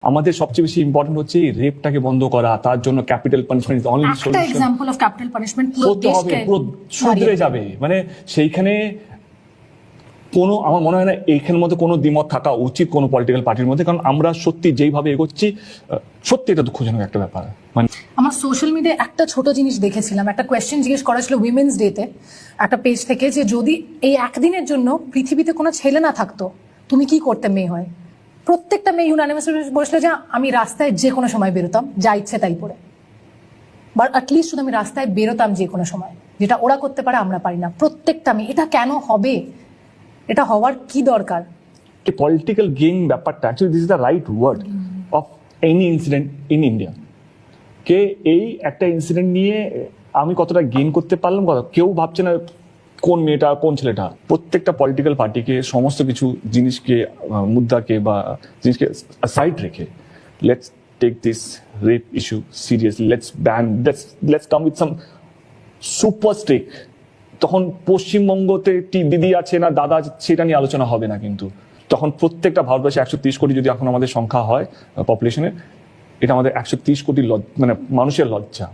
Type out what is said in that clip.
আমাদের সবচেয়ে বেশি ইম্পর্টেন্ট হচ্ছে এই রেপটাকে বন্ধ করা, তার জন্য ক্যাপিটাল পানিশমেন্ট ইজ অনলি একটা solution. Example of capital punishment হতে হবে, পুরো শুধরে যাবে। মানে সেইখানে কোনো, আমার মনে হয় না এইখানের মধ্যে কোনো দ্বিমত থাকা উচিত কোনো পলিটিক্যাল পার্টির মধ্যে, কারণ আমরা সত্যি যেইভাবে এগোচ্ছি সত্যি এটা দুঃখজনক একটা ব্যাপার। মানে আমার সোশ্যাল মিডিয়ায় একটা ছোট জিনিস দেখেছিলাম, একটা কোয়েশ্চেন জিজ্ঞেস করা ছিল উইমেন্স ডেতে একটা পেজ থেকে, যে যদি এই একদিনের জন্য পৃথিবীতে কোনো ছেলে না থাকতো তুমি কি করতে মেয়ে হয়? প্রত্যেকটা মেয়ে ইউনানিমাসলি বলেছিল যে আমি রাস্তায় যে কোনো সময় বেরোতাম, যা ইচ্ছে তাই পরে, বাট অ্যাটলিস্ট শুধু আমি রাস্তায় বেরোতাম যে কোনো সময়, যেটা ওরা করতে পারে আমরা পারি না। প্রত্যেকটা মেয়ে, এটা কেন হবে? এটা হওয়ার কি দরকার? পলিটিক্যাল গেম ব্যাপারটা actually this is the right word of any incident in India. কে এই একটা ইনসিডেন্ট নিয়ে আমি কতটা গেইন করতে পারলাম, কেউ ভাবছে না কোন মেয়েটা কোন ছেলেটা। প্রত্যেকটা পলিটিক্যাল পার্টিকে সমস্ত কিছু জিনিসকে, মুদ্রাকে বা জিনিসকে সাইড রেখে, let's take this rape issue seriously, let's ban, let's come with some super streak. তখন পশ্চিমবঙ্গতে দিদি আছে না দাদা আছে সেটা নিয়ে আলোচনা হবে না, কিন্তু তখন প্রত্যেকটা ভারতবর্ষে 130 কোটি যদি এখন আমাদের সংখ্যা হয় পপুলেশনের, এটা আমাদের 130 কোটি মানে মানুষের লজ্জা।